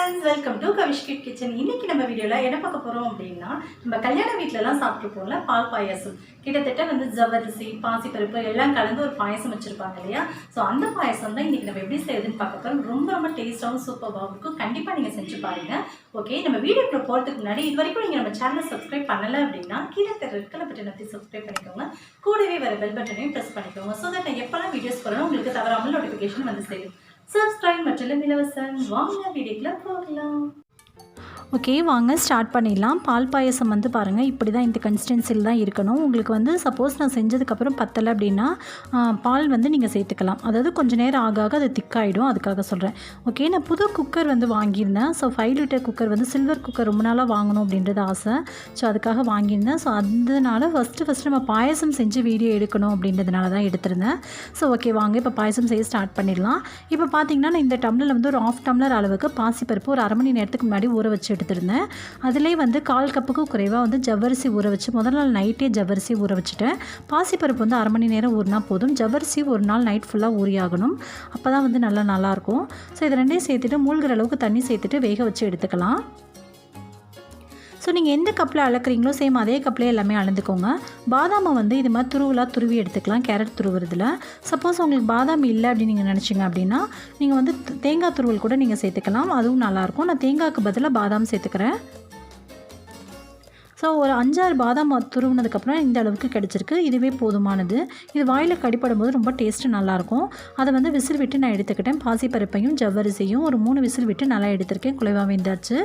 friends, welcome to Kavishkit Kitchen. இன்னைக்கு நம்ம வீடியோல என்ன பார்க்க போறோம் அப்படினா நம்ம கல்யாண வீட்ல எல்லாம் சாப்பிட்டுருப்போம்ல பால் பாயாசம். கிட்டத்தட்ட வந்து ஜவ்வரிசி, பாசிப்பருப்பு எல்லாம் கலந்து ஒரு பாயாசம் வச்சிருப்பாங்க இல்லையா? சோ அந்த பாயாசம் தான் இன்னைக்கு நம்ம எப்படி செய்யறதுன்னு பார்க்க போறோம். ரொம்ப டேஸ்டாவும் சூப்பராவும் இருக்கும். கண்டிப்பா நீங்க செஞ்சு பாருங்க. ஓகே, நம்ம வீடியோக்குள்ள போறதுக்கு முன்னாடி இதுவரைக்கும் நீங்க நம்ம சேனலை சப்ஸ்கிரைப் பண்ணல அப்படினா கீழ தெரிய ரெட் கலர் பட்டனை அழுத்தி சப்ஸ்கிரைப் பண்ணிக்கோங்க. கூடவே வர பெல் பட்டனையும் பிரஸ் பண்ணிக்கோங்க. சோ தட் நான் எப்பலாம் வீடியோஸ் போறேனோ உங்களுக்கு தவறாமல் நோட்டிஃபிகேஷன் வந்து சேரும். சப்ஸ்கிரைப் மற்றும் இலவசம். வாங்க வீடியோக்குள்ள போகலாம். ஓகே, வாங்க ஸ்டார்ட் பண்ணிடலாம். பால் பாயசம் வந்து பாருங்கள், இப்படி தான் இந்த கன்சிஸ்டன்சியில் தான் இருக்கணும். உங்களுக்கு வந்து சப்போஸ் நான் செஞ்சதுக்கப்புறம் பத்தலை அப்படின்னா பால் வந்து நீங்கள் சேர்த்துக்கலாம். அதாவது கொஞ்சம் நேரம் ஆக அது திக்காயிடும், அதுக்காக சொல்கிறேன். ஓகே, நான் புது குக்கர் வந்து வாங்கியிருந்தேன். ஸோ 5 லிட்டர் குக்கர் வந்து சில்வர் குக்கர் ரொம்ப நாளாக வாங்கணும் அப்படின்றது ஆசை. ஸோ அதுக்காக வாங்கியிருந்தேன். ஸோ அதனால ஃபஸ்ட்டு நம்ம பாயசம் செஞ்சு வீடியோ எடுக்கணும் அப்படின்றதுனால தான் எடுத்திருந்தேன். ஸோ ஓகே, வாங்க இப்போ பாயசம் செய்ய ஸ்டார்ட் பண்ணிடலாம். இப்போ பார்த்தீங்கன்னா நான் இந்த டம்ளரில் வந்து ஒரு 1/2 டம்ளர் அளவுக்கு பாசிப்பருப்பு ஒரு 1/2 மணி நேரத்துக்கு முன்னாடி ஊற வச்சு எடுத்திருந்தேன். அதிலே வந்து 1/4 கப்புக்கு குறைவாக வந்து ஜவ்வரிசி ஊற வச்சு முதல் நாள் நைட்டே ஜவ்வரிசி ஊற வச்சுட்டேன். பாசிப்பருப்பு வந்து 1/2 மணி நேரம் ஊறினா போதும். ஜவ்வரிசி ஒரு நாள் நைட் ஃபுல்லாக ஊறியாகணும், அப்போ தான் வந்து நல்லாயிருக்கும். ஸோ இது ரெண்டையும் சேர்த்துட்டு மூழ்கிற அளவுக்கு தண்ணி சேர்த்துட்டு வேக வச்சு எடுத்துக்கலாம். ஸோ நீங்கள் எந்த கப்பில் அளக்குறீங்களோ சேம் அதே கப்பிலே எல்லாமே அளந்துக்கோங்க. பாதாமை வந்து இது மாதிரி துருவி எடுத்துக்கலாம், கேரட் துருவுறதுல. சப்போஸ் உங்களுக்கு பாதாம் இல்லை அப்படின்னு நீங்கள் நினச்சிங்க அப்படின்னா நீங்கள் வந்து தேங்காய் துருவல் கூட நீங்கள் சேர்த்துக்கலாம், அதுவும் நல்லாயிருக்கும். நான் தேங்காய்க்கு பதிலாக பாதாம் சேர்த்துக்கிறேன். ஸோ ஒரு 5-6 பாதாம் துருவினதுக்கப்புறம் இந்த அளவுக்கு கிடச்சிருக்கு, இதுவே போதுமானது. இது வாயில் கடிப்படும் போது ரொம்ப டேஸ்ட்டு நல்லாயிருக்கும். அதை வந்து விசில் விட்டு நான் எடுத்துக்கிட்டேன். பாசிப்பருப்பையும் ஜவ்வரிசையும் ஒரு 3 விசில் விட்டு நல்லா எடுத்திருக்கேன், குலைவாக வெந்தாச்சு.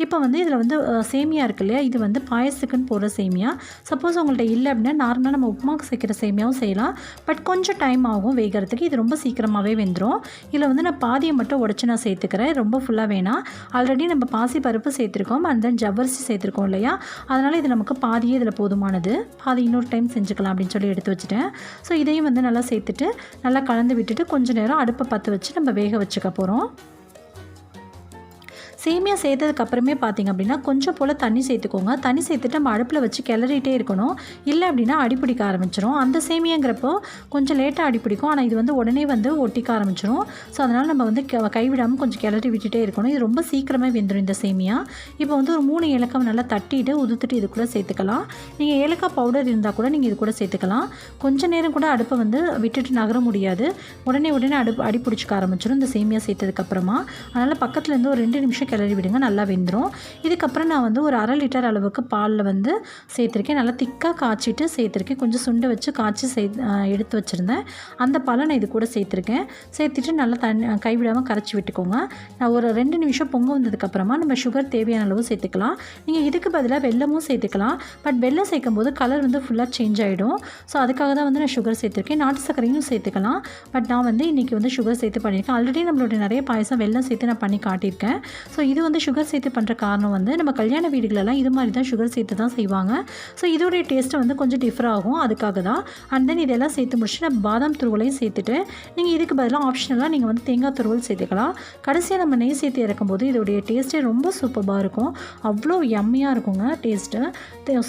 இப்போ வந்து இதில் வந்து சேமியா இருக்கு இல்லையா, இது வந்து பாயசத்துக்குன்னு போடுற சேமியா. சப்போஸ் உங்கள்கிட்ட இல்லை அப்படின்னா நார்மலாக நம்ம உப்புமாவுக்கு சேர்க்குற சேமியாவும் செய்யலாம், பட் கொஞ்சம் டைம் ஆகும் வேகிறதுக்கு. இது ரொம்ப சீக்கிரமாகவே வெந்துடும். இதில் வந்து நான் பாதியை மட்டும் உடச்சி நான் சேர்த்துக்கிறேன், ரொம்ப ஃபுல்லாக வேணாம். ஆல்ரெடி நம்ம பாசிப்பருப்பு சேர்த்துருக்கோம், அண்ட் தென் ஜவ்வரிசி சேர்த்துருக்கோம் இல்லையா, அதனால் இது நமக்கு பாதியே இதில் போதுமானது. பாதி இன்னொரு டைம் செஞ்சுக்கலாம் அப்படின்னு சொல்லி எடுத்து வச்சுட்டேன். ஸோ இதையும் வந்து நல்லா சேர்த்துட்டு நல்லா கலந்து விட்டுட்டு கொஞ்சம் நேரம் அடுப்பை பற்ற வச்சு நம்ம வேக வச்சுக்க போகிறோம். சேமியா சேர்த்ததுக்கப்புறமே பார்த்திங்க அப்படின்னா கொஞ்சம் போல் தண்ணி சேர்த்துக்கோங்க. தண்ணி சேர்த்துட்டு நம்ம அடுப்பில் வச்சு கிளறிட்டே இருக்கணும், இல்லை அப்படின்னா அடிப்பிடிக்க ஆரம்பிச்சிடும். அந்த சேமியாங்கிறப்போ கொஞ்சம் லேட்டாக அடிப்பிடிக்கும், ஆனால் இது வந்து உடனே வந்து ஒட்டிக்க ஆரம்பிச்சிடும். ஸோ அதனால் நம்ம வந்து கைவிடாமல் கொஞ்சம் கிளறி விட்டுட்டே இருக்கணும். இது ரொம்ப சீக்கிரமாக வெந்துடும் இந்த சேமியா. இப்போ வந்து ஒரு 3 ஏலக்காய் நல்லா தட்டிட்டு உதுத்துட்டு இது கூட சேர்த்துக்கலாம். நீங்கள் ஏலக்காய் பவுடர் இருந்தால் கூட நீங்கள் இது கூட சேர்த்துக்கலாம். கொஞ்சம் நேரம் கூட அடுப்பை வந்து விட்டுட்டு நகர முடியாது, உடனே அடிப்பிடிச்சிக்க ஆரம்பிச்சிடும் இந்த சேமியா சேர்த்ததுக்கப்புறமா. அதனால் பக்கத்தில் இருந்து ஒரு 2 நிமிஷம் கிளறி விடுங்க, நல்லா வெந்துடும். இதுக்கப்புறம் நான் வந்து ஒரு 1/2 லிட்டர் அளவுக்கு பாலில் வந்து சேர்த்துருக்கேன். நல்லா திக்காக காய்ச்சிட்டு சேர்த்துருக்கேன். கொஞ்சம் சுண்டை வச்சு காய்ச்சி எடுத்து வச்சுருந்தேன். அந்த பாலை நான் இது கூட சேர்த்துருக்கேன். சேர்த்துட்டு நல்லா கைவிடாமல் கரைச்சி விட்டுக்கோங்க. நான் ஒரு 2 நிமிஷம் பொங்க வந்ததுக்கப்புறமா நம்ம சுகர் தேவையான அளவு சேர்த்துக்கலாம். நீங்கள் இதுக்கு பதிலாக வெல்லமும் சேர்த்துக்கலாம், பட் வெல்லம் சேர்க்கும் போது கலர் வந்து ஃபுல்லாக சேஞ்ச் ஆகிடும். ஸோ அதுக்காக தான் வந்து நான் சுகர் சேர்த்துருக்கேன். நாட்டு சர்க்கரையும் சேர்த்துக்கலாம், பட் நான் வந்து இன்றைக்கி வந்து சுகர் சேர்த்து பண்ணியிருக்கேன். ஆல்ரெடி நம்மளோட நிறைய பாயசம் வெல்லம் சேர்த்து நான் பண்ணி காட்டியிருக்கேன். ஸோ இது வந்து சுகர் சேர்த்து பண்ணுற காரணம் வந்து நம்ம கல்யாண வீடுகளெல்லாம் இது மாதிரி தான் சுகர் சேர்த்து தான் செய்வாங்க. ஸோ இதோடைய டேஸ்ட்டு வந்து கொஞ்சம் டிஃபர் ஆகும், அதுக்காக தான். அண்ட் தென் இதெல்லாம் சேர்த்து முடிச்சுட்டு நம்ம பாதாம் துருவலையும் சேர்த்துட்டு நீங்கள் இதுக்கு பதிலாக ஆப்ஷனலாக நீங்கள் வந்து தேங்காய் துருவல் சேர்த்துக்கலாம். கடைசியாக நம்ம நெய் சேர்த்து இறக்கும்போது இதோடைய டேஸ்ட்டே ரொம்ப சூப்பராக இருக்கும், அவ்வளோ யம்மியாக இருக்குங்க டேஸ்ட்டு.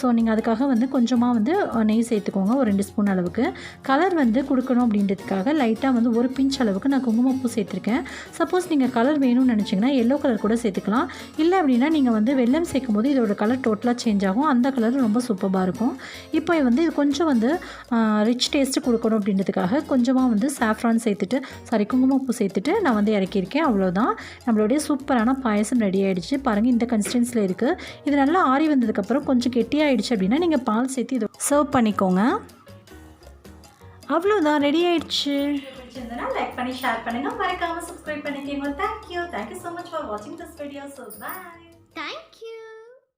ஸோ நீங்கள் அதுக்காக வந்து கொஞ்சமாக வந்து நெய் சேர்த்துக்கோங்க, ஒரு 2 ஸ்பூன் அளவுக்கு. கலர் வந்து கொடுக்கணும் அப்படின்றதுக்காக லைட்டாக வந்து ஒரு பிஞ்ச் அளவுக்கு நான் குங்குமப்பூ சேர்த்துருக்கேன். சப்போஸ் நீங்கள் கலர் வேணும்னு நினச்சிங்கன்னா எல்லோ கலர் கூட சேர்த்துக்கலாம், இல்லை அப்படின்னா நீங்கள் வந்து வெல்லம் சேர்க்கும் போது இதோட கலர் டோட்டலாக சேஞ்ச் ஆகும், அந்த கலர் ரொம்ப சூப்பராக இருக்கும். இப்போ வந்து இது கொஞ்சம் வந்து ரிச் டேஸ்ட்டு கொடுக்கணும் அப்படின்றதுக்காக கொஞ்சமாக வந்து சாஃப்ரான் சேர்த்துட்டு குங்குமப்பூ சேர்த்துட்டு நான் வந்து இறக்கியிருக்கேன். அவ்வளோதான், நம்மளுடைய சூப்பரான பாயசம் ரெடி ஆகிடுச்சு. பாருங்கள் இந்த கன்சிஸ்டன்சியில் இருக்குது. இது நல்லா ஆறி வந்ததுக்கப்புறம் கொஞ்சம் கெட்டியாகிடுச்சு அப்படின்னா நீங்கள் பால் சேர்த்து இதை சர்வ் பண்ணிக்கோங்க. அவ்வளோதான், ரெடி ஆகிடுச்சு. லைக் பண்ணி ஷேர் பண்ணுங்க, மறக்காம சப்ஸ்கிரைப் பண்ணிக்கோங்க. Thank you so much for watching this video. So bye.